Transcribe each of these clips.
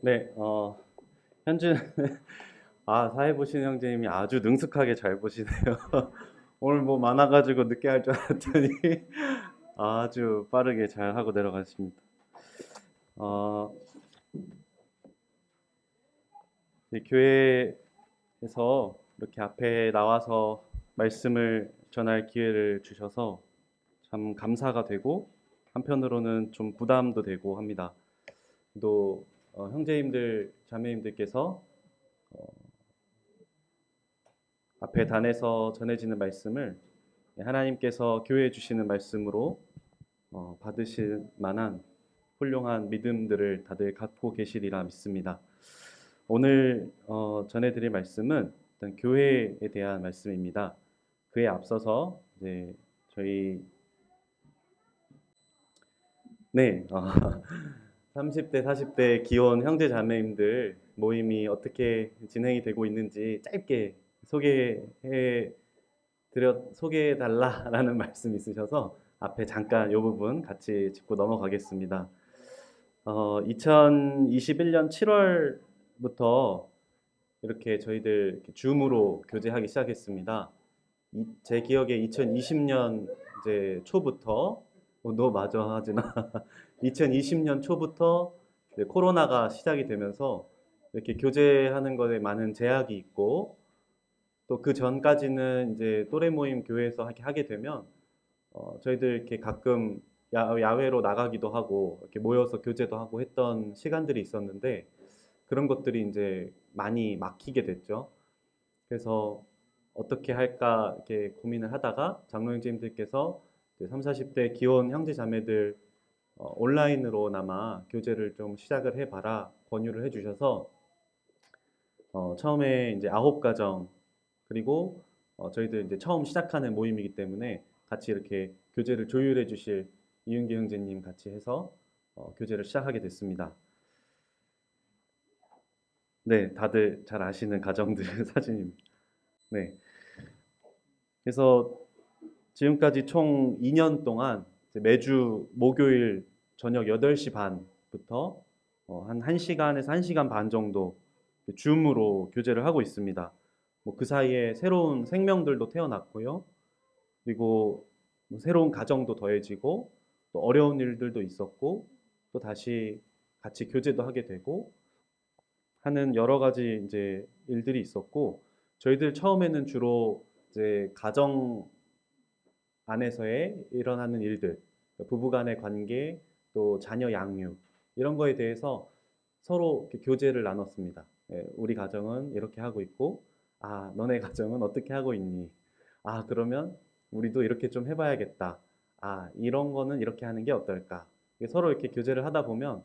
네, 현준, 사회 보시는 형제님이 아주 능숙하게 잘 보시네요. 오늘 뭐 많아가지고 늦게 할 줄 알았더니 아주 빠르게 잘 하고 내려가십니다. 어, 이 교회에서 이렇게 앞에 나와서 말씀을 전할 기회를 주셔서 참 감사가 되고 한편으로는 좀 부담도 되고 합니다. 또 형제님들, 자매님들께서 앞에 단에서 전해지는 말씀을 하나님께서 교회에 주시는 말씀으로 받으실 만한 훌륭한 믿음들을 다들 갖고 계시리라 믿습니다. 오늘 전해드릴 말씀은 일단 교회에 대한 말씀입니다. 그에 앞서서 이제 저희 30대, 40대 기혼 형제 자매님들 모임이 어떻게 진행이 되고 있는지 짧게 소개해 달라라는 말씀이 있으셔서 앞에 잠깐 이 부분 같이 짚고 넘어가겠습니다. 2021년 7월부터 이렇게 저희들 이렇게 줌으로 교제하기 시작했습니다. 제 기억에 2020년 이제 초부터 너 마저 하지나 2020년 초부터 이제 코로나가 시작이 되면서 이렇게 교제하는 것에 많은 제약이 있고 또 그 전까지는 이제 또래 모임 교회에서 하게 되면 저희들 이렇게 가끔 야외로 나가기도 하고 이렇게 모여서 교제도 하고 했던 시간들이 있었는데 그런 것들이 이제 많이 막히게 됐죠. 그래서 어떻게 할까 이렇게 고민을 하다가 장로 형제님들께서 3, 40대 기혼 형제 자매들 온라인으로나마 교제를 좀 시작을 해봐라 권유를 해주셔서 처음에 이제 9가정 그리고 저희들 이제 처음 시작하는 모임이기 때문에 같이 이렇게 교제를 조율해 주실 이윤기 형제님 같이 해서 교제를 시작하게 됐습니다. 네, 다들 잘 아시는 가정들 사진입니다. 네, 그래서 지금까지 총 2년 동안 매주 목요일 저녁 8시 반부터 한 1시간에서 1시간 반 정도 줌으로 교제를 하고 있습니다. 뭐 그 사이에 새로운 생명들도 태어났고요. 그리고 뭐 새로운 가정도 더해지고 또 어려운 일들도 있었고 또 다시 같이 교제도 하게 되고 하는 여러 가지 이제 일들이 있었고 저희들 처음에는 주로 이제 가정 안에서의 일어나는 일들, 부부 간의 관계, 또 자녀 양육 이런 거에 대해서 서로 이렇게 교제를 나눴습니다. 예, 우리 가정은 이렇게 하고 있고, 너네 가정은 어떻게 하고 있니? 그러면 우리도 이렇게 좀 해봐야겠다. 이런 거는 이렇게 하는 게 어떨까? 서로 이렇게 교제를 하다 보면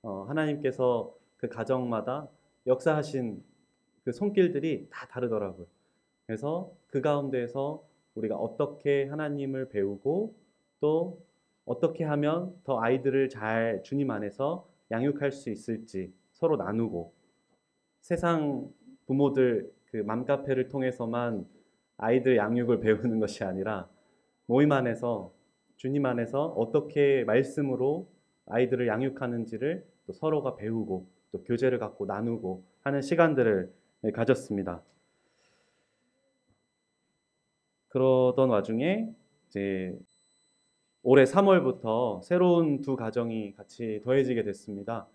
하나님께서 그 가정마다 역사하신 그 손길들이 다 다르더라고요. 그래서 그 가운데에서 우리가 어떻게 하나님을 배우고 또 어떻게 하면 더 아이들을 잘 주님 안에서 양육할 수 있을지 서로 나누고 세상 부모들 그 맘카페를 통해서만 아이들 양육을 배우는 것이 아니라 모임 안에서 주님 안에서 어떻게 말씀으로 아이들을 양육하는지를 또 서로가 배우고 또 교제를 갖고 나누고 하는 시간들을 가졌습니다. 그러던 와중에 이제 올해 3월부터 새로운 두 가정이 같이 더해지게 됐습니다.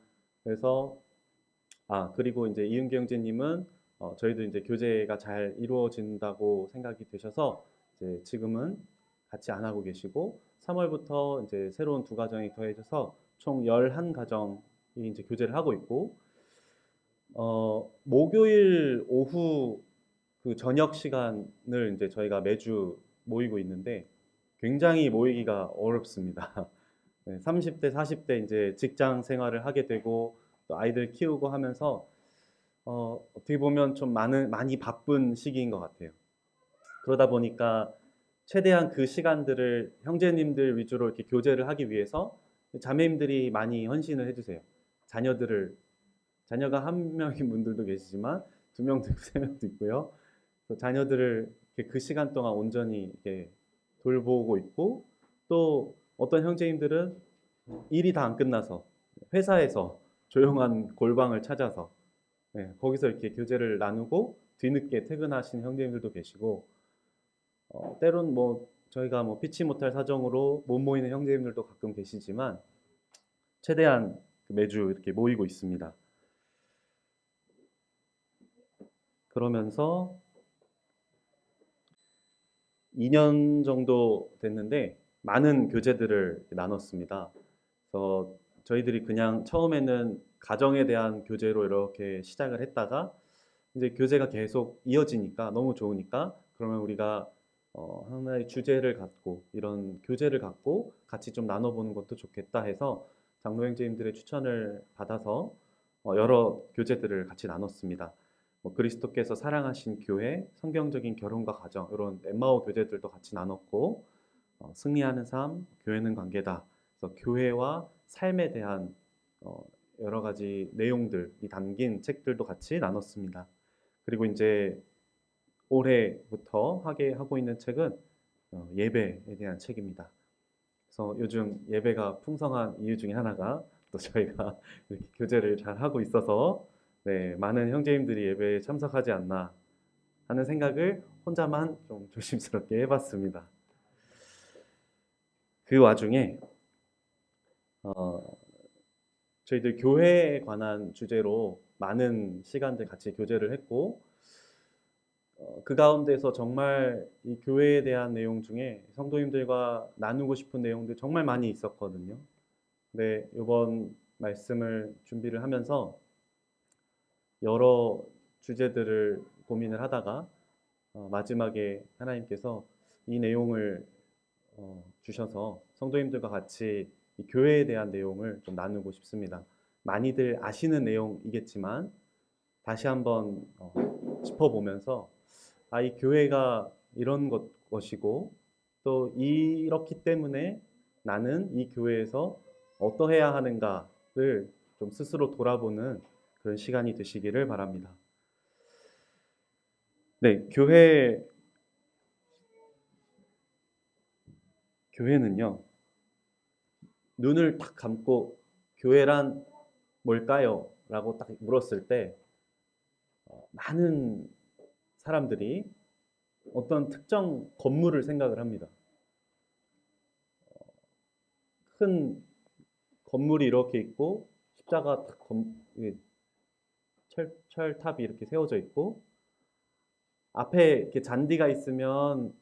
그래서 그리고 이제 이은기 형제님은 저희도 이제 교제가 잘 이루어진다고 생각이 되셔서 이제 지금은 같이 안 하고 계시고 3월부터 이제 새로운 두 가정이 더해져서 총 11가정이 이제 교제를 하고 있고 목요일 오후 그 저녁 시간을 이제 저희가 매주 모이고 있는데 굉장히 모이기가 어렵습니다. 네, 30대, 40대 이제 직장 생활을 하게 되고 또 아이들 키우고 하면서 어떻게 보면 좀 많이 바쁜 시기인 것 같아요. 그러다 보니까 최대한 그 시간들을 형제님들 위주로 이렇게 교제를 하기 위해서 자매님들이 많이 헌신을 해주세요. 자녀들을 자녀가 한 명인 분들도 계시지만 두 명도 있고 세 명도 있고요. 자녀들을 이렇게 그 시간 동안 온전히 이렇게 돌보고 있고 또 어떤 형제님들은 일이 다 안 끝나서 회사에서 조용한 골방을 찾아서 거기서 이렇게 교제를 나누고 뒤늦게 퇴근하신 형제님들도 계시고 때론 뭐 저희가 뭐 피치 못할 사정으로 못 모이는 형제님들도 가끔 계시지만 최대한 매주 이렇게 모이고 있습니다. 그러면서 2년 정도 됐는데 많은 교제들을 나눴습니다. 그래서 저희들이 그냥 처음에는 가정에 대한 교제로 이렇게 시작을 했다가 이제 교제가 계속 이어지니까 너무 좋으니까 그러면 우리가 하나의 주제를 갖고 이런 교제를 갖고 같이 좀 나눠보는 것도 좋겠다 해서 장로 형제님들의 추천을 받아서 여러 교제들을 같이 나눴습니다. 뭐 그리스도께서 사랑하신 교회, 성경적인 결혼과 가정 이런 엠마오 교제들도 같이 나눴고 승리하는 삶, 교회는 관계다. 그래서 교회와 삶에 대한 여러 가지 내용들이 담긴 책들도 같이 나눴습니다. 그리고 이제 올해부터 하게 하고 있는 책은 예배에 대한 책입니다. 그래서 요즘 예배가 풍성한 이유 중에 하나가 또 저희가 이렇게 교제를 잘 하고 있어서 많은 형제님들이 예배에 참석하지 않나 하는 생각을 혼자만 좀 조심스럽게 해봤습니다. 그 와중에 저희들 교회에 관한 주제로 많은 시간들 같이 교제를 했고 그 가운데서 정말 이 교회에 대한 내용 중에 성도님들과 나누고 싶은 내용들 정말 많이 있었거든요. 근데 이번 말씀을 준비를 하면서 여러 주제들을 고민을 하다가 마지막에 하나님께서 이 내용을 주셔서 성도님들과 같이 이 교회에 대한 내용을 좀 나누고 싶습니다. 많이들 아시는 내용이겠지만 다시 한번 짚어보면서 이 교회가 이런 것이고 또 이렇기 때문에 나는 이 교회에서 어떠해야 하는가를 좀 스스로 돌아보는 그런 시간이 되시기를 바랍니다. 네, 교회는요, 눈을 딱 감고 교회란 뭘까요? 라고 딱 물었을 때 많은 사람들이 어떤 특정 건물을 생각을 합니다. 큰 건물이 이렇게 있고 십자가 딱 철탑이 이렇게 세워져 있고 앞에 이렇게 잔디가 있으면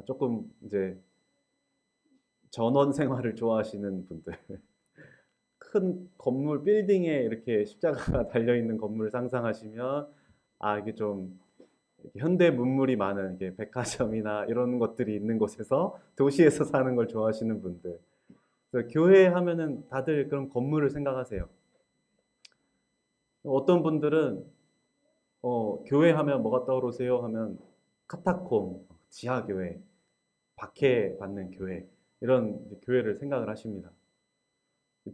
조금 이제 전원 생활을 좋아하시는 분들 큰 건물 빌딩에 이렇게 십자가가 달려 있는 건물을 상상하시면 이게 좀 현대 문물이 많은 이게 백화점이나 이런 것들이 있는 곳에서 도시에서 사는 걸 좋아하시는 분들. 그래서 교회 하면은 다들 그런 건물을 생각하세요. 어떤 분들은 교회 하면 뭐가 떠오르세요? 하면 카타콤, 지하교회, 박해받는 교회 이런 교회를 생각을 하십니다.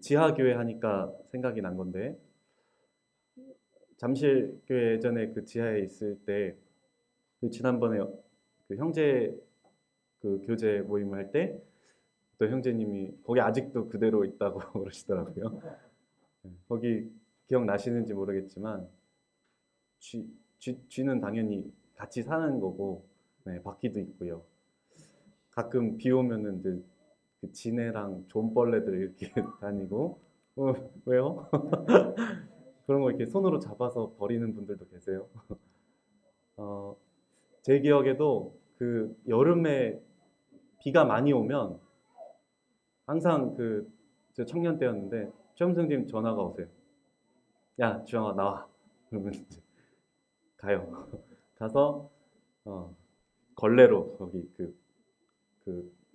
지하교회 하니까 생각이 난 건데 잠실교회 예전에 그 지하에 있을 때 지난번에 그 형제 그 교제 모임을 할 때 또 형제님이 거기 아직도 그대로 있다고 그러시더라고요. 거기 기억나시는지 모르겠지만 쥐는 당연히 같이 사는 거고 바퀴도 있고요. 가끔 비 오면은 이제 그 지네랑 존벌레들 이렇게 다니고 왜요? 그런 거 이렇게 손으로 잡아서 버리는 분들도 계세요. 제 기억에도 그 여름에 비가 많이 오면 항상 저 청년 때였는데 최영 선생님 전화가 오세요. 야, 주영아 나와. 그러면 이제 가요. 가서 걸레로 거기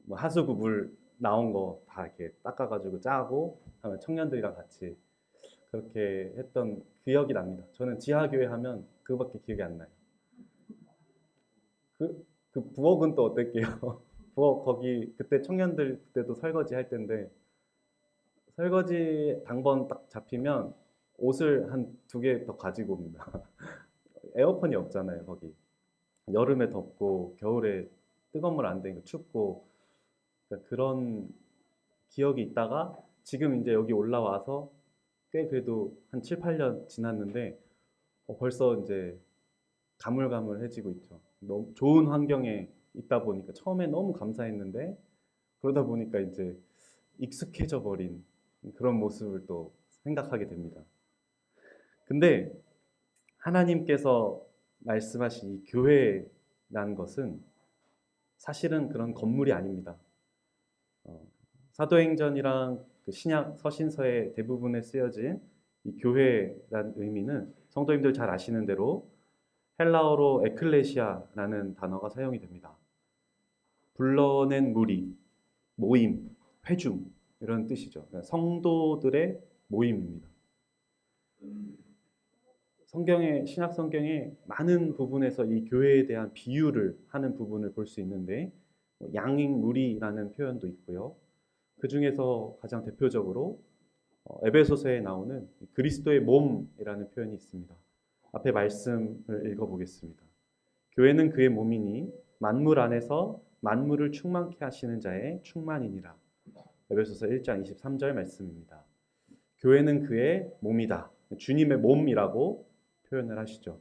뭐 하수구 물 나온 거 다 이렇게 닦아가지고 짜고 하면 청년들이랑 같이 그렇게 했던 기억이 납니다. 저는 지하교회 하면 그거밖에 기억이 안 나요. 그 부엌은 또 어땠게요? 부엌 거기 그때 청년들 그때도 설거지 할 때인데 설거지 당번 딱 잡히면 옷을 한 2개 더 가지고 옵니다. 에어컨이 없잖아요, 거기. 여름에 덥고 겨울에 뜨거운 물 안 되니까 춥고 그러니까 그런 기억이 있다가 지금 이제 여기 올라와서 꽤 그래도 한 7, 8년 지났는데 벌써 이제 가물가물해지고 있죠. 너무 좋은 환경에 있다 보니까 처음에 너무 감사했는데 그러다 보니까 이제 익숙해져 버린 그런 모습을 또 생각하게 됩니다. 근데 하나님께서 말씀하신 이 교회라는 것은 사실은 그런 건물이 아닙니다. 어, 사도행전이랑 그 신약 서신서의 대부분에 쓰여진 이 교회란 의미는 성도님들 잘 아시는 대로 헬라어로 에클레시아라는 단어가 사용이 됩니다. 불러낸 무리, 모임, 회중 이런 뜻이죠. 그러니까 성도들의 모임입니다. 성경의 신약 성경에 많은 부분에서 이 교회에 대한 비유를 하는 부분을 볼 수 있는데 양익무리라는 표현도 있고요. 그 중에서 가장 대표적으로 에베소서에 나오는 그리스도의 몸이라는 표현이 있습니다. 앞에 말씀을 읽어보겠습니다. 교회는 그의 몸이니 만물 안에서 만물을 충만케 하시는 자의 충만이니라. 에베소서 1장 23절 말씀입니다. 교회는 그의 몸이다. 주님의 몸이라고 표현을 하시죠.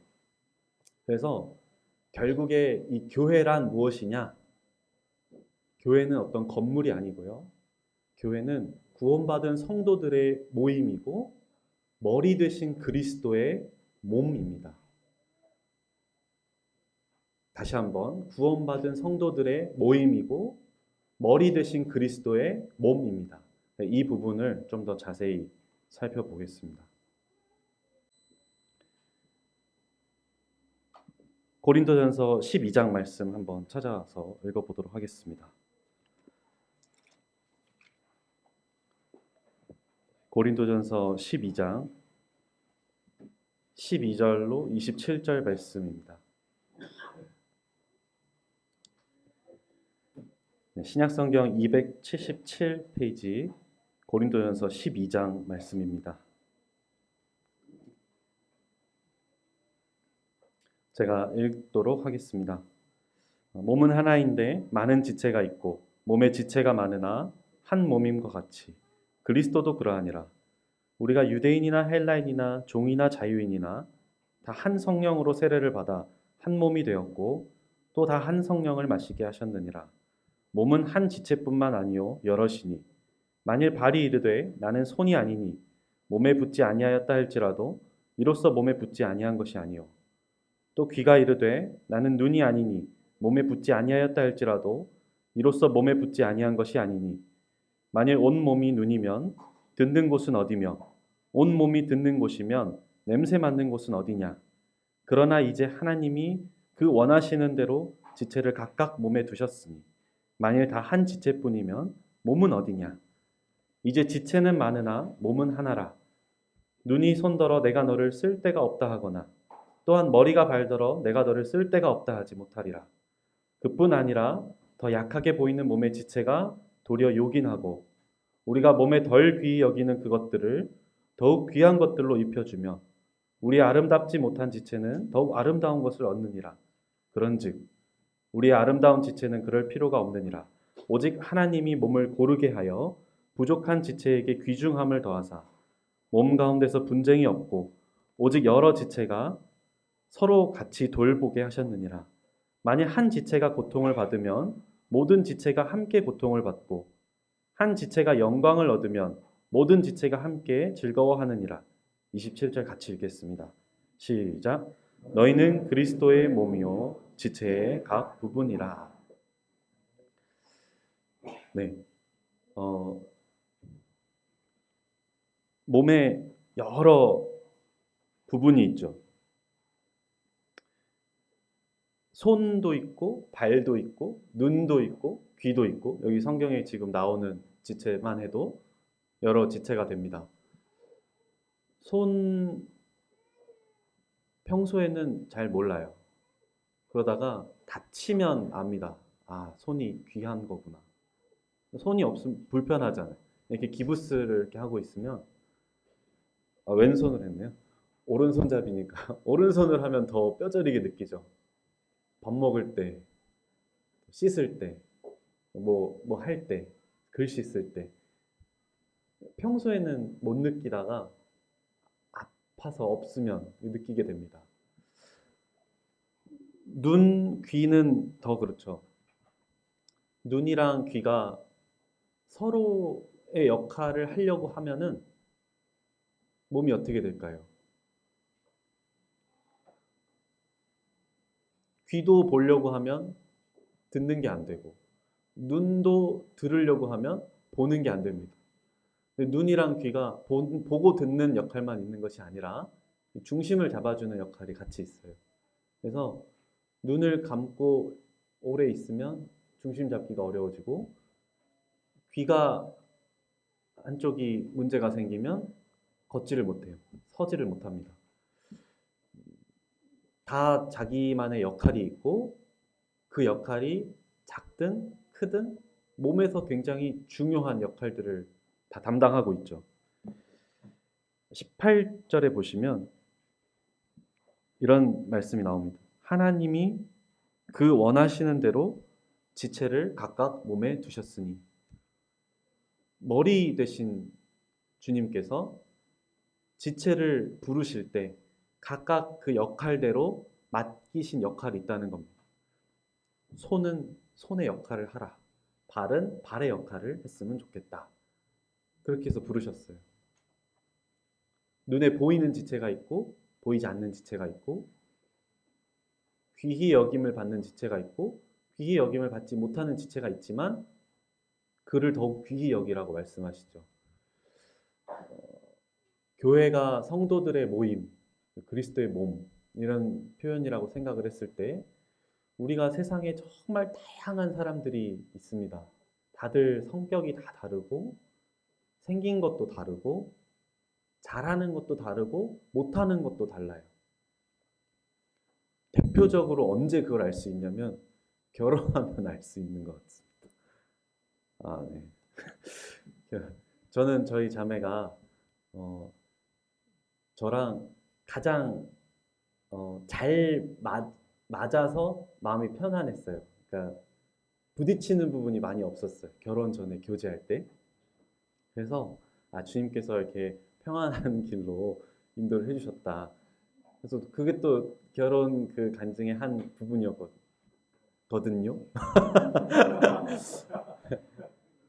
그래서 결국에 이 교회란 무엇이냐? 교회는 어떤 건물이 아니고요. 교회는 구원받은 성도들의 모임이고 머리 되신 그리스도의 몸입니다. 다시 한번 구원받은 성도들의 모임이고 머리 되신 그리스도의 몸입니다. 이 부분을 좀 더 자세히 살펴보겠습니다. 고린도전서 12장 말씀 한번 찾아서 읽어보도록 하겠습니다. 고린도전서 12장 12절로 27절 말씀입니다. 신약성경 277페이지 고린도전서 12장 말씀입니다. 제가 읽도록 하겠습니다. 몸은 하나인데 많은 지체가 있고 몸의 지체가 많으나 한 몸임과 같이 그리스도도 그러하니라. 우리가 유대인이나 헬라인이나 종이나 자유인이나 다 한 성령으로 세례를 받아 한 몸이 되었고 또 다 한 성령을 마시게 하셨느니라. 몸은 한 지체뿐만 아니요 여럿이니 만일 발이 이르되 나는 손이 아니니 몸에 붙지 아니하였다 할지라도 이로써 몸에 붙지 아니한 것이 아니요 또 귀가 이르되 나는 눈이 아니니 몸에 붙지 아니하였다 할지라도 이로써 몸에 붙지 아니한 것이 아니니 만일 온 몸이 눈이면 듣는 곳은 어디며 온 몸이 듣는 곳이면 냄새 맡는 곳은 어디냐. 그러나 이제 하나님이 그 원하시는 대로 지체를 각각 몸에 두셨으니 만일 다 한 지체뿐이면 몸은 어디냐. 이제 지체는 많으나 몸은 하나라. 눈이 손더러 내가 너를 쓸 데가 없다 하거나 또한 머리가 발더러 내가 너를 쓸 데가 없다 하지 못하리라. 그뿐 아니라 더 약하게 보이는 몸의 지체가 도리어 요긴하고 우리가 몸에 덜 귀히 여기는 그것들을 더욱 귀한 것들로 입혀주며 우리 아름답지 못한 지체는 더욱 아름다운 것을 얻느니라. 그런즉 우리의 아름다운 지체는 그럴 필요가 없느니라. 오직 하나님이 몸을 고르게 하여 부족한 지체에게 귀중함을 더하사 몸 가운데서 분쟁이 없고 오직 여러 지체가 서로 같이 돌보게 하셨느니라. 만일 한 지체가 고통을 받으면 모든 지체가 함께 고통을 받고 한 지체가 영광을 얻으면 모든 지체가 함께 즐거워하느니라. 27절 같이 읽겠습니다. 시작. 너희는 그리스도의 몸이요 지체의 각 부분이라. 네, 몸에 여러 부분이 있죠. 손도 있고 발도 있고 눈도 있고 귀도 있고 여기 성경에 지금 나오는 지체만 해도 여러 지체가 됩니다. 손 평소에는 잘 몰라요. 그러다가 다치면 압니다. 아, 손이 귀한 거구나. 손이 없으면 불편하잖아요. 이렇게 기부스를 이렇게 하고 있으면 왼손을 했네요. 오른손잡이니까 오른손을 하면 더 뼈저리게 느끼죠. 밥 먹을 때, 씻을 때, 뭐 할 때, 글씨 쓸 때. 평소에는 못 느끼다가 아파서 없으면 느끼게 됩니다. 눈, 귀는 더 그렇죠. 눈이랑 귀가 서로의 역할을 하려고 하면은 몸이 어떻게 될까요? 귀도 보려고 하면 듣는 게 안 되고, 눈도 들으려고 하면 보는 게 안 됩니다. 눈이랑 귀가 보고 듣는 역할만 있는 것이 아니라 중심을 잡아주는 역할이 같이 있어요. 그래서 눈을 감고 오래 있으면 중심 잡기가 어려워지고, 귀가 한쪽이 문제가 생기면 걷지를 못해요. 서지를 못합니다. 다 자기만의 역할이 있고, 그 역할이 작든 크든 몸에서 굉장히 중요한 역할들을 다 담당하고 있죠. 18절에 보시면 이런 말씀이 나옵니다. 하나님이 그 원하시는 대로 지체를 각각 몸에 두셨으니, 머리 되신 주님께서 지체를 부르실 때 각각 그 역할대로 맡기신 역할이 있다는 겁니다. 손은 손의 역할을 하라. 발은 발의 역할을 했으면 좋겠다. 그렇게 해서 부르셨어요. 눈에 보이는 지체가 있고 보이지 않는 지체가 있고, 귀히 여김을 받는 지체가 있고 귀히 여김을 받지 못하는 지체가 있지만 그를 더욱 귀히 여기라고 말씀하시죠. 교회가 성도들의 모임, 그리스도의 몸, 이런 표현이라고 생각을 했을 때 우리가 세상에 정말 다양한 사람들이 있습니다. 다들 성격이 다 다르고 생긴 것도 다르고 잘하는 것도 다르고 못하는 것도 달라요. 대표적으로 언제 그걸 알 수 있냐면 결혼하면 알 수 있는 것 같습니다. 아, 네. 저는 저희 자매가 저랑 가장 잘 맞아서 마음이 편안했어요. 그러니까 부딪히는 부분이 많이 없었어요. 결혼 전에 교제할 때. 그래서 주님께서 이렇게 평안한 길로 인도를 해주셨다. 그래서 그게 또 결혼 그 간증의 한 부분이었거든요.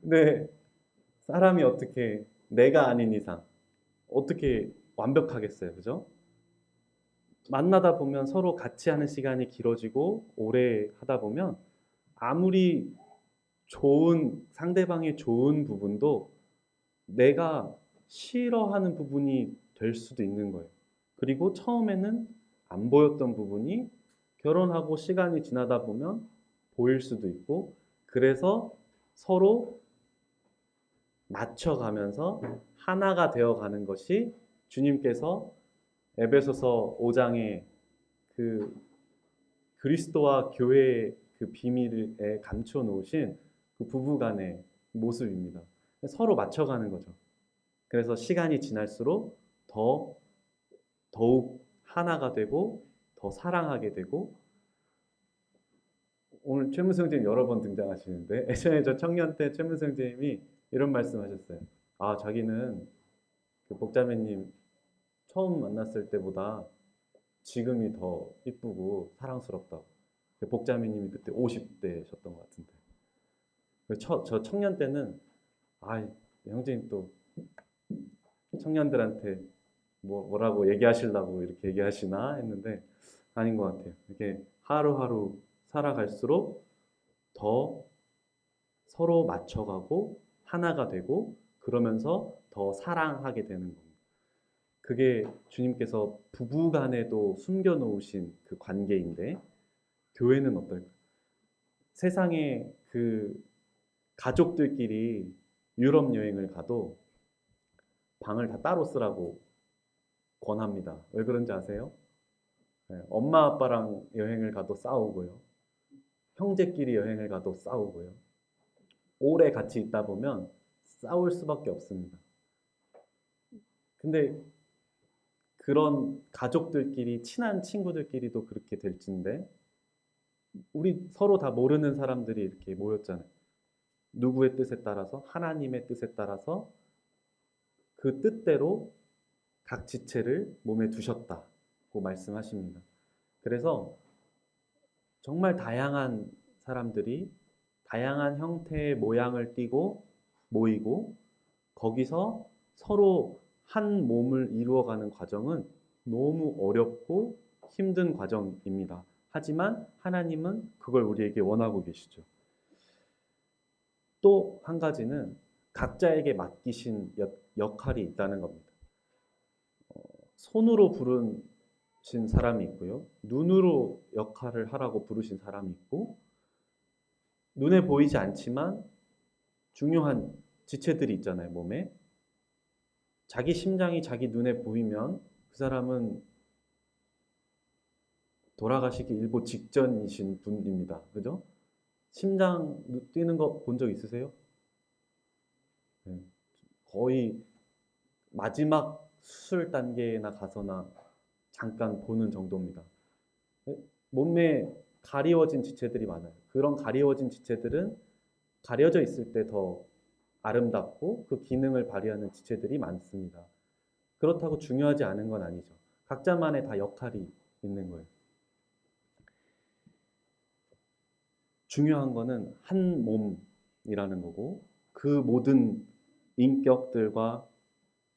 근데 사람이 어떻게 내가 아닌 이상 어떻게 완벽하겠어요, 그죠? 만나다 보면 서로 같이 하는 시간이 길어지고 오래 하다 보면 아무리 좋은 상대방의 좋은 부분도 내가 싫어하는 부분이 될 수도 있는 거예요. 그리고 처음에는 안 보였던 부분이 결혼하고 시간이 지나다 보면 보일 수도 있고, 그래서 서로 맞춰가면서 하나가 되어가는 것이 주님께서 에베소서 5장에 그 그리스도와 교회의 그 비밀에 감춰 놓으신 그 부부 간의 모습입니다. 서로 맞춰가는 거죠. 그래서 시간이 지날수록 더욱 하나가 되고 더 사랑하게 되고, 오늘 최문성 선생님 여러 번 등장하시는데 예전에 저 청년 때 최문성 선생님이 이런 말씀하셨어요. 자기는 그 복자매님 처음 만났을 때보다 지금이 더 이쁘고 사랑스럽다고. 복자매님이 그때 50대셨던 것 같은데. 저 청년 때는 형제님 또 청년들한테 뭐라고 얘기하시려고 이렇게 얘기하시나 했는데 아닌 것 같아요. 이렇게 하루하루 살아갈수록 더 서로 맞춰가고 하나가 되고 그러면서 더 사랑하게 되는 겁니다. 그게 주님께서 부부 간에도 숨겨놓으신 그 관계인데, 교회는 어떨까? 세상에 그 가족들끼리 유럽 여행을 가도 방을 다 따로 쓰라고 권합니다. 왜 그런지 아세요? 네, 엄마 아빠랑 여행을 가도 싸우고요. 형제끼리 여행을 가도 싸우고요. 오래 같이 있다 보면 싸울 수밖에 없습니다. 근데 그런 가족들끼리, 친한 친구들끼리도 그렇게 될진데, 우리 서로 다 모르는 사람들이 이렇게 모였잖아요. 누구의 뜻에 따라서, 하나님의 뜻에 따라서 그 뜻대로 각 지체를 몸에 두셨다고 말씀하십니다. 그래서 정말 다양한 사람들이 다양한 형태의 모양을 띠고 모이고 거기서 서로 한 몸을 이루어가는 과정은 너무 어렵고 힘든 과정입니다. 하지만 하나님은 그걸 우리에게 원하고 계시죠. 또 한 가지는 각자에게 맡기신 역할이 있다는 겁니다. 손으로 부르신 사람이 있고요. 눈으로 역할을 하라고 부르신 사람이 있고 눈에 보이지 않지만 중요한 지체들이 있잖아요, 몸에. 자기 심장이 자기 눈에 보이면 그 사람은 돌아가시기 일보 직전이신 분입니다. 그죠? 심장 뛰는 거 본 적 있으세요? 네. 거의 마지막 수술 단계나 가서나 잠깐 보는 정도입니다. 네? 몸에 가리워진 지체들이 많아요. 그런 가리워진 지체들은 가려져 있을 때 더 아름답고 그 기능을 발휘하는 지체들이 많습니다. 그렇다고 중요하지 않은 건 아니죠. 각자만의 다 역할이 있는 거예요. 중요한 거는 한 몸이라는 거고 그 모든 인격들과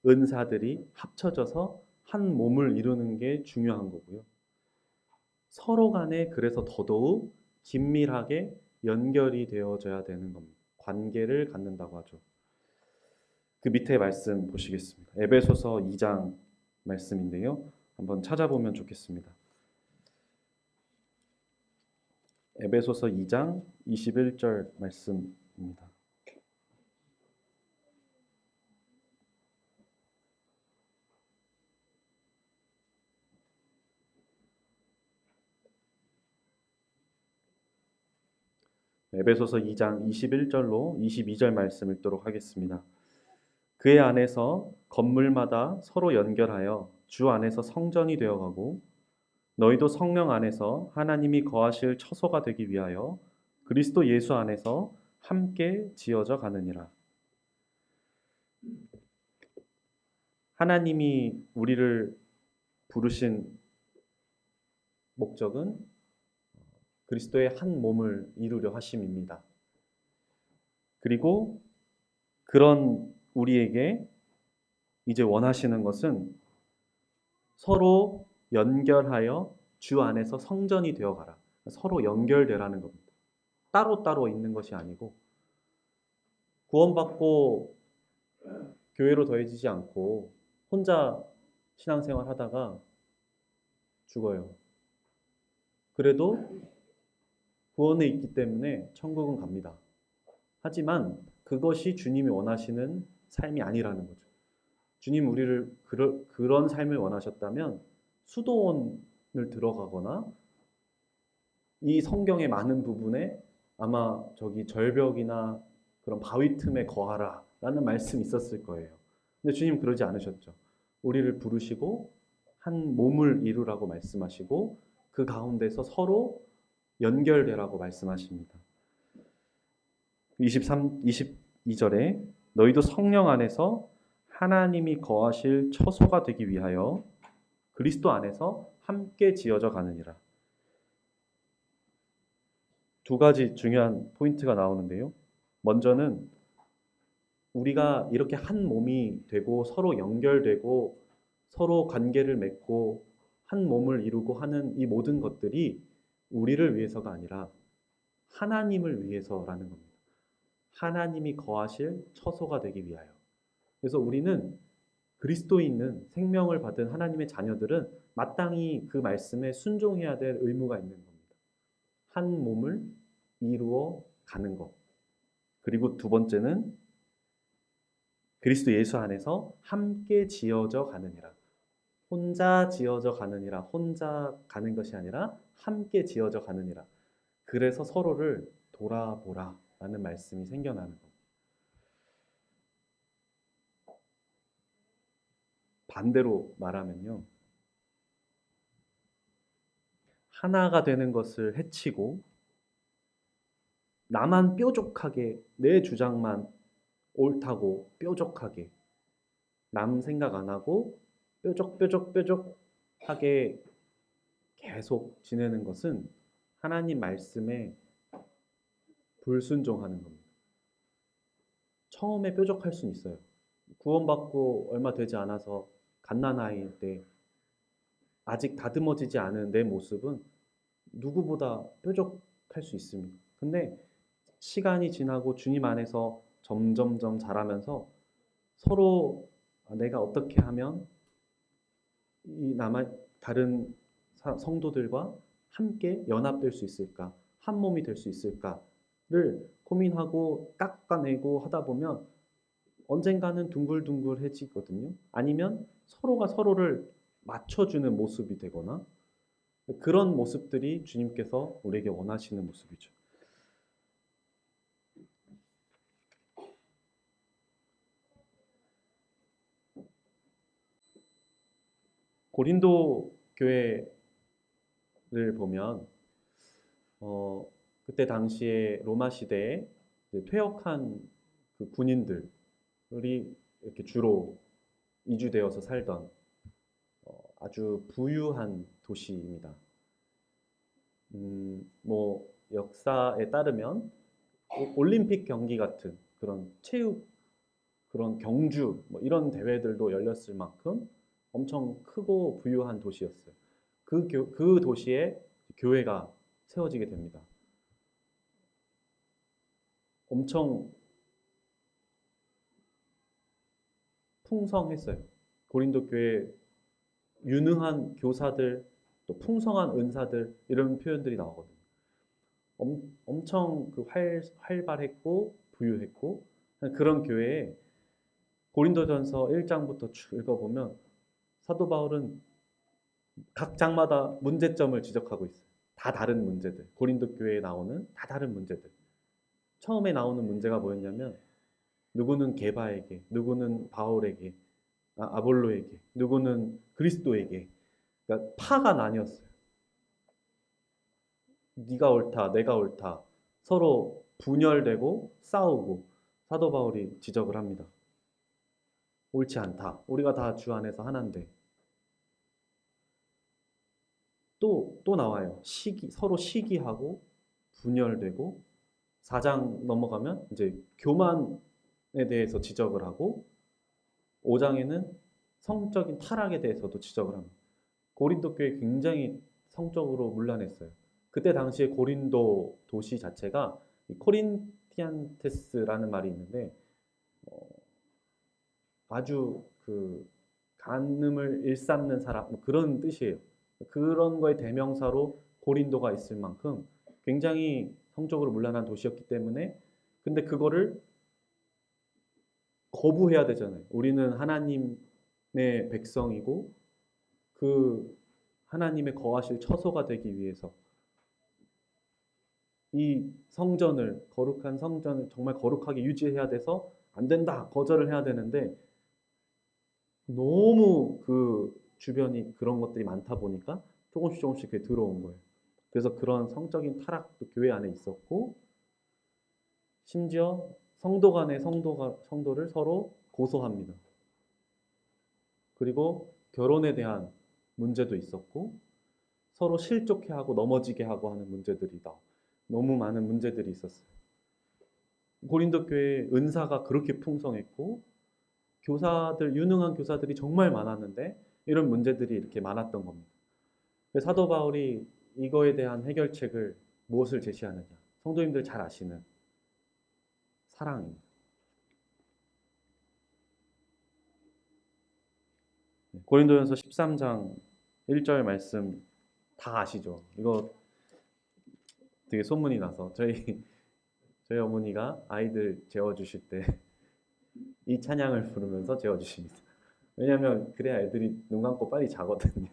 은사들이 합쳐져서 한 몸을 이루는 게 중요한 거고요. 서로 간에 그래서 더더욱 긴밀하게 연결이 되어져야 되는 겁니다. 관계를 갖는다고 하죠. 그 밑에 말씀 보시겠습니다. 에베소서 2장 말씀인데요. 한번 찾아보면 좋겠습니다. 에베소서 2장 21절 말씀입니다. 에베소서 2장 21절로 22절 말씀 읽도록 하겠습니다. 그의 안에서 건물마다 서로 연결하여 주 안에서 성전이 되어가고 너희도 성령 안에서 하나님이 거하실 처소가 되기 위하여 그리스도 예수 안에서 함께 지어져 가느니라. 하나님이 우리를 부르신 목적은 그리스도의 한 몸을 이루려 하심입니다. 그리고 그런 우리에게 이제 원하시는 것은 서로 연결하여 주 안에서 성전이 되어가라. 서로 연결되라는 겁니다. 따로따로 있는 것이 아니고 구원받고 교회로 더해지지 않고 혼자 신앙생활 하다가 죽어요. 그래도 구원에 있기 때문에 천국은 갑니다. 하지만 그것이 주님이 원하시는 삶이 아니라는 거죠. 주님 우리를 그런 삶을 원하셨다면 수도원을 들어가거나 이 성경의 많은 부분에 아마 저기 절벽이나 그런 바위 틈에 거하라 라는 말씀이 있었을 거예요. 근데 주님 그러지 않으셨죠. 우리를 부르시고 한 몸을 이루라고 말씀하시고 그 가운데서 서로 연결되라고 말씀하십니다. 22절에 너희도 성령 안에서 하나님이 거하실 처소가 되기 위하여 그리스도 안에서 함께 지어져 가느니라. 두 가지 중요한 포인트가 나오는데요. 먼저는 우리가 이렇게 한 몸이 되고 서로 연결되고 서로 관계를 맺고 한 몸을 이루고 하는 이 모든 것들이 우리를 위해서가 아니라 하나님을 위해서라는 겁니다. 하나님이 거하실 처소가 되기 위하여. 그래서 우리는 그리스도에 있는 생명을 받은 하나님의 자녀들은 마땅히 그 말씀에 순종해야 될 의무가 있는 겁니다. 한 몸을 이루어 가는 것. 그리고 두 번째는 그리스도 예수 안에서 함께 지어져 가느니라. 혼자 지어져 가느니라. 혼자 가는 것이 아니라 함께 지어져 가느니라. 그래서 서로를 돌아보라 라는 말씀이 생겨나는 겁니다. 반대로 말하면요. 하나가 되는 것을 해치고 나만 뾰족하게 내 주장만 옳다고 뾰족하게 남 생각 안 하고 뾰족하게 계속 지내는 것은 하나님 말씀에 불순종하는 겁니다. 처음에 뾰족할 수는 있어요. 구원받고 얼마 되지 않아서 갓난아이일 때 아직 다듬어지지 않은 내 모습은 누구보다 뾰족할 수 있습니다. 근데 시간이 지나고 주님 안에서 점점점 자라면서 서로 내가 어떻게 하면 이 다른 성도들과 함께 연합될 수 있을까? 한 몸이 될 수 있을까를 고민하고 깎아내고 하다 보면 언젠가는 둥글둥글해지거든요. 아니면 서로가 서로를 맞춰주는 모습이 되거나 그런 모습들이 주님께서 우리에게 원하시는 모습이죠. 고린도 교회를 보면 그때 당시에 로마 시대에 퇴역한 그 군인들이 이렇게 주로 이주되어서 살던 아주 부유한 도시입니다. 뭐 역사에 따르면 올림픽 경기 같은 그런 체육 그런 경주 뭐 이런 대회들도 열렸을 만큼 엄청 크고 부유한 도시였어요. 그 도시에 교회가 세워지게 됩니다. 엄청 풍성했어요. 고린도 교회 유능한 교사들, 또 풍성한 은사들 이런 표현들이 나오거든요. 엄청 그 활발했고 부유했고 그런 교회에 고린도전서 1장부터 쭉 읽어보면 사도 바울은 각 장마다 문제점을 지적하고 있어요. 다 다른 문제들. 고린도 교회에 나오는 다 다른 문제들. 처음에 나오는 문제가 뭐였냐면 누구는 게바에게, 누구는 바울에게, 아볼로에게, 누구는 그리스도에게. 그러니까 파가 나뉘었어요. 네가 옳다, 내가 옳다. 서로 분열되고 싸우고 사도 바울이 지적을 합니다. 옳지 않다. 우리가 다 주 안에서 하나인데. 또 나와요. 서로 시기하고 분열되고 4장 넘어가면 이제 교만에 대해서 지적을 하고 5장에는 성적인 타락에 대해서도 지적을 합니다. 고린도 교회 굉장히 성적으로 문란했어요. 그때 당시에 고린도 도시 자체가 코린티안테스라는 말이 있는데 아주 그 간음을 일삼는 사람 뭐 그런 뜻이에요. 그런 거의 대명사로 고린도가 있을 만큼 굉장히 성적으로 문란한 도시였기 때문에 근데 그거를 거부해야 되잖아요. 우리는 하나님의 백성이고 그 하나님의 거하실 처소가 되기 위해서 이 성전을 거룩한 성전을 정말 거룩하게 유지해야 돼서 안 된다 거절을 해야 되는데 너무 그 주변이 그런 것들이 많다 보니까 조금씩 그게 들어온 거예요. 그래서 그런 성적인 타락도 교회 안에 있었고 심지어 성도 간의 성도를 서로 고소합니다. 그리고 결혼에 대한 문제도 있었고 서로 실족해하고 넘어지게 하고 하는 문제들이다. 너무 많은 문제들이 있었어요. 고린도 교회의 은사가 그렇게 풍성했고 유능한 교사들이 정말 많았는데 이런 문제들이 이렇게 많았던 겁니다. 사도 바울이 이거에 대한 해결책을 무엇을 제시하느냐? 성도님들 잘 아시는 사랑입니다. 고린도전서 13장 1절 말씀 다 아시죠? 이거 되게 소문이 나서 저희 어머니가 아이들 재워주실 때 이 찬양을 부르면서 재워주십니다. 왜냐하면 그래야 애들이 눈 감고 빨리 자거든요.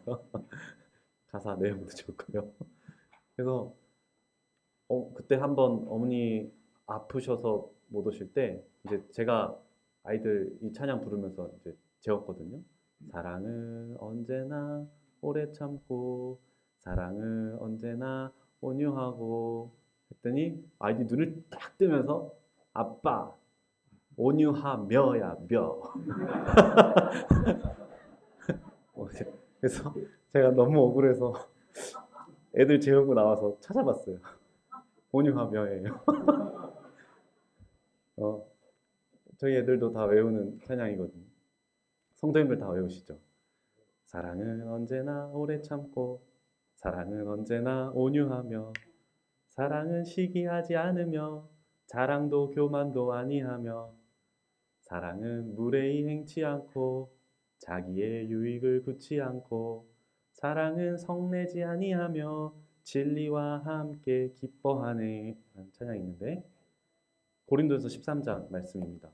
가사 내용도 좋고요. 그래서 그때 한번 어머니 아프셔서 못 오실 때 이제 제가 아이들 이 찬양 부르면서 이제 재웠거든요. 사랑은 언제나 오래 참고 사랑은 언제나 온유하고 했더니 아이들이 눈을 딱 뜨면서 아빠 온유하며야 며 그래서 제가 너무 억울해서 애들 재우고 나와서 찾아봤어요. 온유하며예요. 어, 저희 애들도 다 외우는 찬양이거든요. 성도님들 다 외우시죠? 사랑은 언제나 오래 참고, 사랑은 언제나 온유하며, 사랑은 시기하지 않으며, 자랑도 교만도 아니하며, 사랑은 무례히 행치 않고, 자기의 유익을 굳지 않고, 사랑은 성내지 아니하며, 진리와 함께 기뻐하네. 라는 찬양이 있는데, 고린도서 13장 말씀입니다.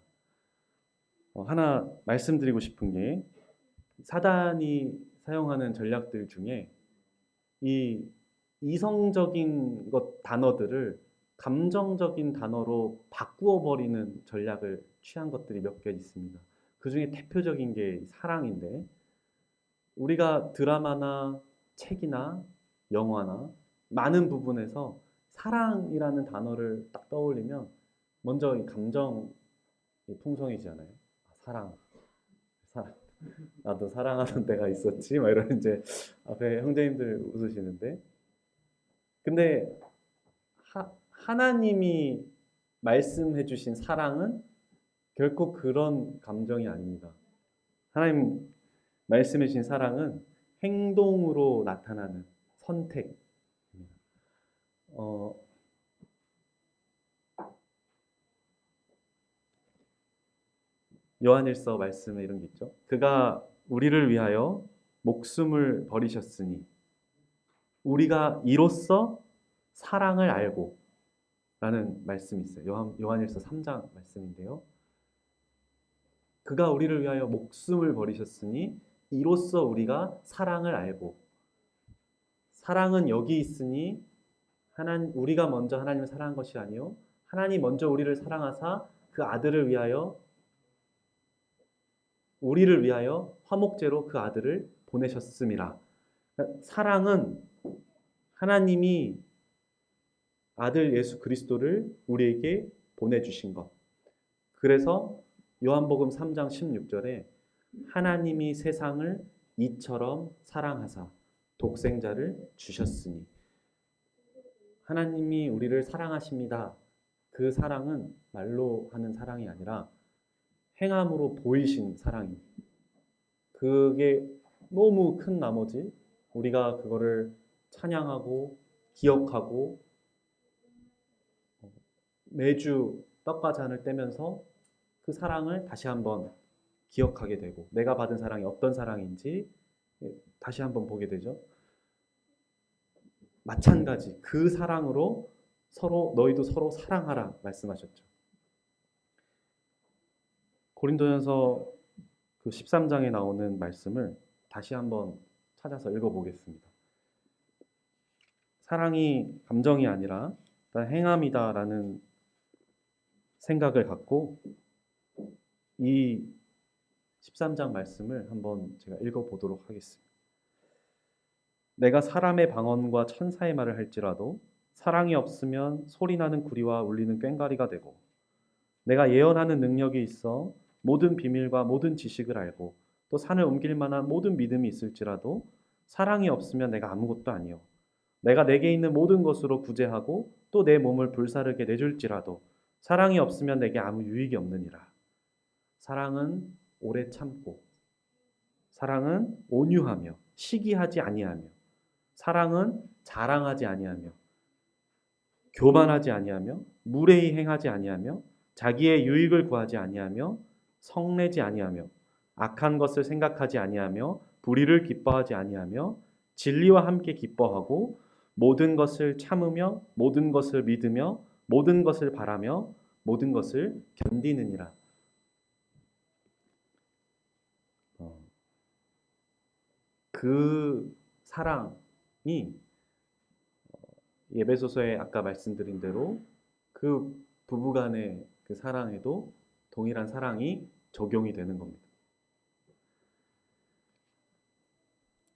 하나 말씀드리고 싶은 게, 사단이 사용하는 전략들 중에 이 이성적인 단어들을 감정적인 단어로 바꾸어 버리는 전략을 취한 것들이 몇 개 있습니다. 그 중에 대표적인 게 사랑인데, 우리가 드라마나 책이나 영화나 많은 부분에서 사랑이라는 단어를 딱 떠올리면 먼저 이 감정이 풍성해지잖아요. 사랑, 사랑. 나도 사랑하는 때가 있었지. 막 이런 이제 앞에 형제님들 웃으시는데, 근데 하나님이 말씀해 주신 사랑은 결코 그런 감정이 아닙니다. 하나님 말씀해 주신 사랑은 행동으로 나타나는 선택. 어, 요한일서 말씀에 이런 게 있죠. 그가 우리를 위하여 목숨을 버리셨으니 우리가 이로써 사랑을 알고 라는 말씀이 있어요. 요한일서 3장 말씀인데요. 그가 우리를 위하여 목숨을 버리셨으니 이로써 우리가 사랑을 알고, 사랑은 여기 있으니 우리가 먼저 하나님을 사랑한 것이 아니요 하나님 먼저 우리를 사랑하사 그 아들을 위하여 우리를 위하여 화목제로 그 아들을 보내셨음이라. 그러니까 사랑은 하나님이 아들 예수 그리스도를 우리에게 보내주신 것. 그래서 요한복음 3장 16절에 하나님이 세상을 이처럼 사랑하사 독생자를 주셨으니, 하나님이 우리를 사랑하십니다. 그 사랑은 말로 하는 사랑이 아니라 행함으로 보이신 사랑입니다. 그게 너무 큰 나머지 우리가 그거를 찬양하고 기억하고 매주 떡과 잔을 떼면서 그 사랑을 다시 한번 기억하게 되고, 내가 받은 사랑이 어떤 사랑인지 다시 한번 보게 되죠. 마찬가지 그 사랑으로 너희도 서로 사랑하라 말씀하셨죠. 고린도전서 그 13장에 나오는 말씀을 다시 한번 찾아서 읽어보겠습니다. 사랑이 감정이 아니라 행함이다라는 생각을 갖고 이 13장 말씀을 한번 제가 읽어보도록 하겠습니다. 내가 사람의 방언과 천사의 말을 할지라도 사랑이 없으면 소리나는 구리와 울리는 꽹과리가 되고, 내가 예언하는 능력이 있어 모든 비밀과 모든 지식을 알고 또 산을 옮길 만한 모든 믿음이 있을지라도 사랑이 없으면 내가 아무것도 아니요 내가 내게 있는 모든 것으로 구제하고 또 내 몸을 불사르게 내줄지라도 사랑이 없으면 내게 아무 유익이 없느니라. 사랑은 오래 참고, 사랑은 온유하며 시기하지 아니하며, 사랑은 자랑하지 아니하며 교만하지 아니하며 무례히 행하지 아니하며 자기의 유익을 구하지 아니하며 성내지 아니하며 악한 것을 생각하지 아니하며 불의를 기뻐하지 아니하며 진리와 함께 기뻐하고 모든 것을 참으며 모든 것을 믿으며 모든 것을 바라며 모든 것을 견디느니라. 그 사랑이 에베소서에 아까 말씀드린 대로 그 부부간의 그 사랑에도 동일한 사랑이 적용이 되는 겁니다.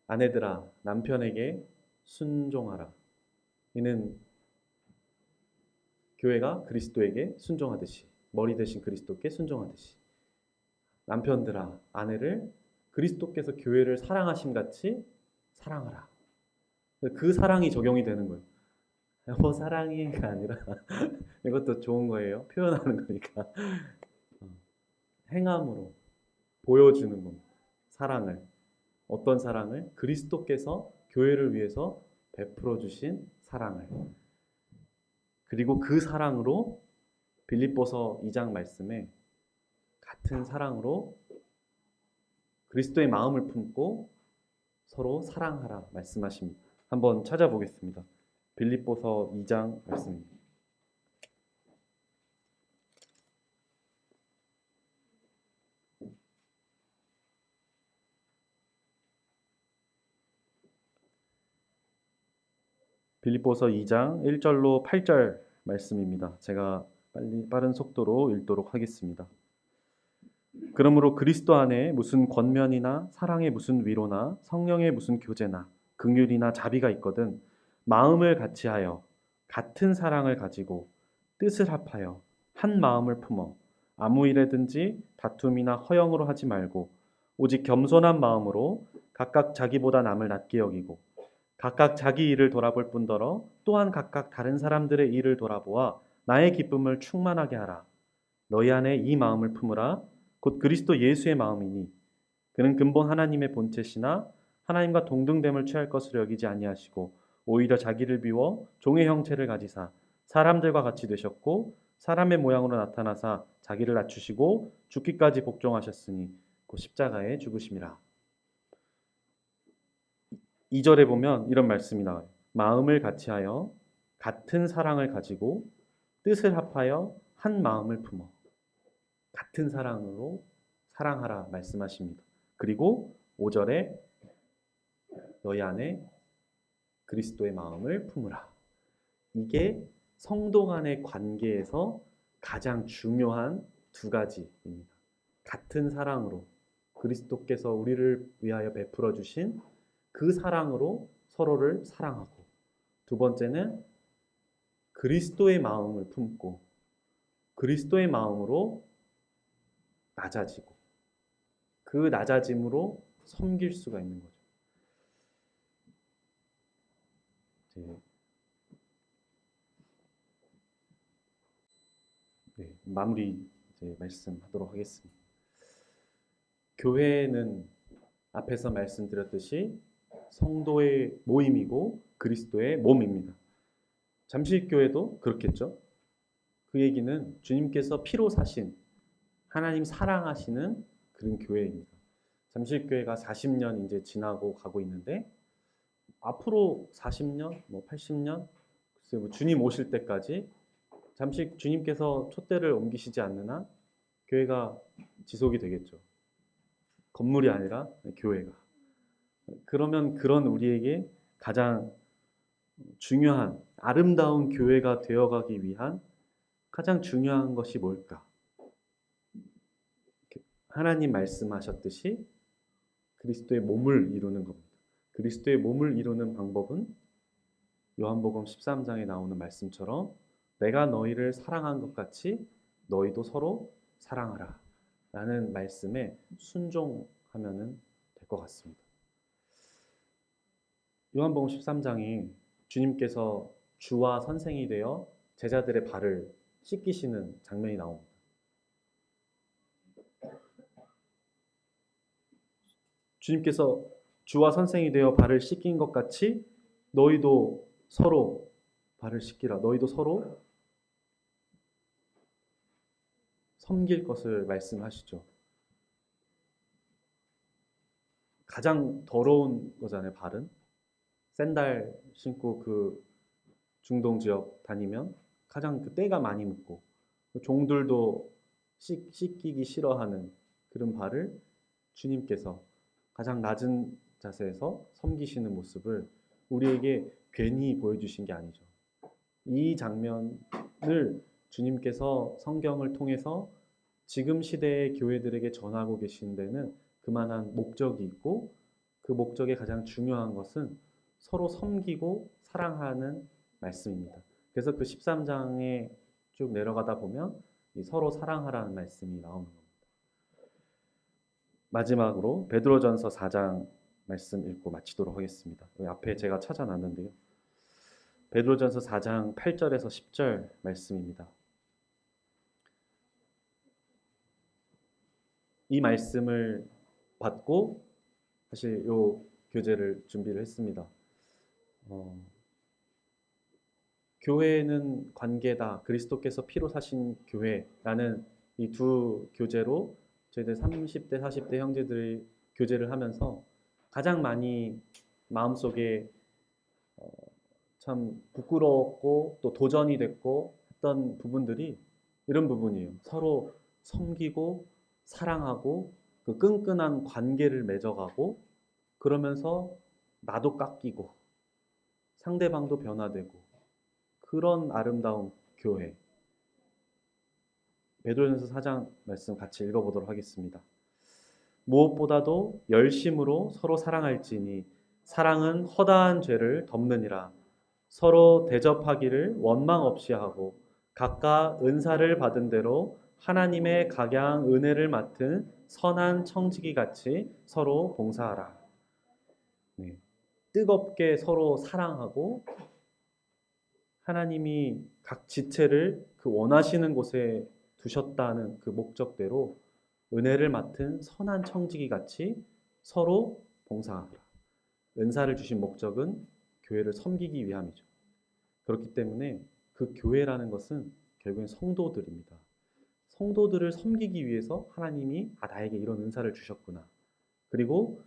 아내들아 남편에게 순종하라. 이는 교회가 그리스도에게 순종하듯이, 머리 대신 그리스도께 순종하듯이, 남편들아 아내를 그리스도께서 교회를 사랑하심 같이 사랑하라. 그 사랑이 적용이 되는 거예요. 여보 사랑해가 아니라 이것도 좋은 거예요. 표현하는 거니까. 행함으로 보여주는 겁니다. 사랑을. 어떤 사랑을? 그리스도께서 교회를 위해서 베풀어 주신 사랑을. 그리고 그 사랑으로 빌립보서 2장 말씀에 같은 사랑으로 그리스도의 마음을 품고 서로 사랑하라 말씀하십니다. 한번 찾아보겠습니다. 빌립보서 2장 말씀입니다. 빌립보서 2장 1절로 8절 말씀입니다. 제가 빠른 속도로 읽도록 하겠습니다. 그러므로 그리스도 안에 무슨 권면이나 사랑의 무슨 위로나 성령의 무슨 교제나 긍휼이나 자비가 있거든 마음을 같이하여 같은 사랑을 가지고 뜻을 합하여 한 마음을 품어 아무 일에든지 다툼이나 허영으로 하지 말고 오직 겸손한 마음으로 각각 자기보다 남을 낮게 여기고 각각 자기 일을 돌아볼 뿐더러 또한 각각 다른 사람들의 일을 돌아보아 나의 기쁨을 충만하게 하라. 너희 안에 이 마음을 품으라. 곧 그리스도 예수의 마음이니 그는 근본 하나님의 본체시나 하나님과 동등됨을 취할 것으로 여기지 아니하시고 오히려 자기를 비워 종의 형체를 가지사 사람들과 같이 되셨고 사람의 모양으로 나타나사 자기를 낮추시고 죽기까지 복종하셨으니 곧 십자가에 죽으심이라. 2절에 보면 이런 말씀이 나와요. 마음을 같이하여 같은 사랑을 가지고 뜻을 합하여 한 마음을 품어 같은 사랑으로 사랑하라 말씀하십니다. 그리고 5절에 너희 안에 그리스도의 마음을 품으라. 이게 성도 간의 관계에서 가장 중요한 두 가지입니다. 같은 사랑으로 그리스도께서 우리를 위하여 베풀어 주신 그 사랑으로 서로를 사랑하고 두 번째는 그리스도의 마음을 품고 그리스도의 마음으로 낮아지고 그 낮아짐으로 섬길 수가 있는 거죠. 마무리 말씀하도록 하겠습니다. 교회는 앞에서 말씀드렸듯이 성도의 모임이고 그리스도의 몸입니다. 잠실교회도 그렇겠죠. 그 얘기는 주님께서 피로 사신 하나님 사랑하시는 그런 교회입니다. 잠실교회가 40년 이제 지나고 가고 있는데 앞으로 40년, 80년 글쎄 주님 오실 때까지 잠시 주님께서 촛대를 옮기시지 않는 한 교회가 지속이 되겠죠. 건물이 아니라 교회가. 그러면 그런 우리에게 가장 중요한 아름다운 교회가 되어가기 위한 가장 중요한 것이 뭘까? 하나님 말씀하셨듯이 그리스도의 몸을 이루는 겁니다. 그리스도의 몸을 이루는 방법은 요한복음 13장에 나오는 말씀처럼 내가 너희를 사랑한 것 같이 너희도 서로 사랑하라 라는 말씀에 순종하면 될 것 같습니다. 요한복음 13장이 주님께서 주와 선생이 되어 제자들의 발을 씻기시는 장면이 나옵니다. 주님께서 주와 선생이 되어 발을 씻긴 것 같이 너희도 서로 발을 씻기라. 너희도 서로 섬길 것을 말씀하시죠. 가장 더러운 거잖아요, 발은. 샌들 신고 그 중동 지역 다니면 가장 그 때가 많이 묻고 종들도 씻기기 싫어하는 그런 발을 주님께서 가장 낮은 자세에서 섬기시는 모습을 우리에게 괜히 보여주신 게 아니죠. 이 장면을 주님께서 성경을 통해서 지금 시대의 교회들에게 전하고 계신 데는 그만한 목적이 있고 그 목적의 가장 중요한 것은 서로 섬기고 사랑하는 말씀입니다. 그래서 그 13장에 쭉 내려가다 보면 이 서로 사랑하라는 말씀이 나오는 겁니다. 마지막으로 베드로전서 4장 말씀 읽고 마치도록 하겠습니다. 여기 앞에 제가 찾아놨는데요. 베드로전서 4장 8절에서 10절 말씀입니다. 이 말씀을 받고 사실 요 교재를 준비를 했습니다. 교회는 관계다. 그리스도께서 피로 사신 교회라는 이 두 교재로 저희들 30대, 40대 형제들이 교제를 하면서 가장 많이 마음속에 참 부끄러웠고 또 도전이 됐고 했던 부분들이 이런 부분이에요. 서로 섬기고 사랑하고 그 끈끈한 관계를 맺어가고 그러면서 나도 깎이고 상대방도 변화되고 그런 아름다운 교회. 베드로전서 4장 말씀 같이 읽어보도록 하겠습니다. 무엇보다도 열심으로 서로 사랑할지니 사랑은 허다한 죄를 덮느니라. 서로 대접하기를 원망 없이 하고 각각 은사를 받은 대로 하나님의 각양 은혜를 맡은 선한 청지기 같이 서로 봉사하라. 네. 뜨겁게 서로 사랑하고 하나님이 각 지체를 그 원하시는 곳에 두셨다는 그 목적대로 은혜를 맡은 선한 청지기 같이 서로 봉사하라. 은사를 주신 목적은 교회를 섬기기 위함이죠. 그렇기 때문에 그 교회라는 것은 결국엔 성도들입니다. 성도들을 섬기기 위해서 하나님이 나에게 이런 은사를 주셨구나. 그리고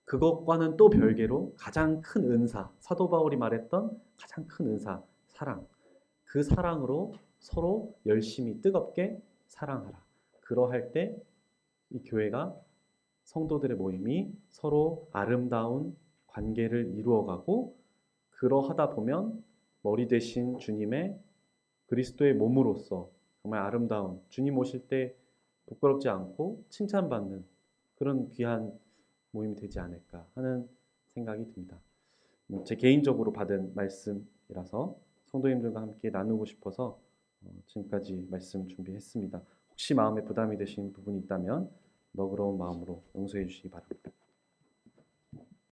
그것과는 또 별개로 가장 큰 은사, 사도 바울이 말했던 가장 큰 은사, 사랑. 그 사랑으로 서로 열심히 뜨겁게 사랑하라. 그러할 때 이 교회가 성도들의 모임이 서로 아름다운 관계를 이루어가고 그러하다 보면 머리 대신 주님의 그리스도의 몸으로서 정말 아름다운 주님 오실 때 부끄럽지 않고 칭찬받는 그런 귀한 모임이 되지 않을까 하는 생각이 듭니다. 제 개인적으로 받은 말씀이라서 성도님들과 함께 나누고 싶어서 지금까지 말씀 준비했습니다. 혹시 마음에 부담이 되신 부분이 있다면 너그러운 마음으로 용서해 주시기 바랍니다.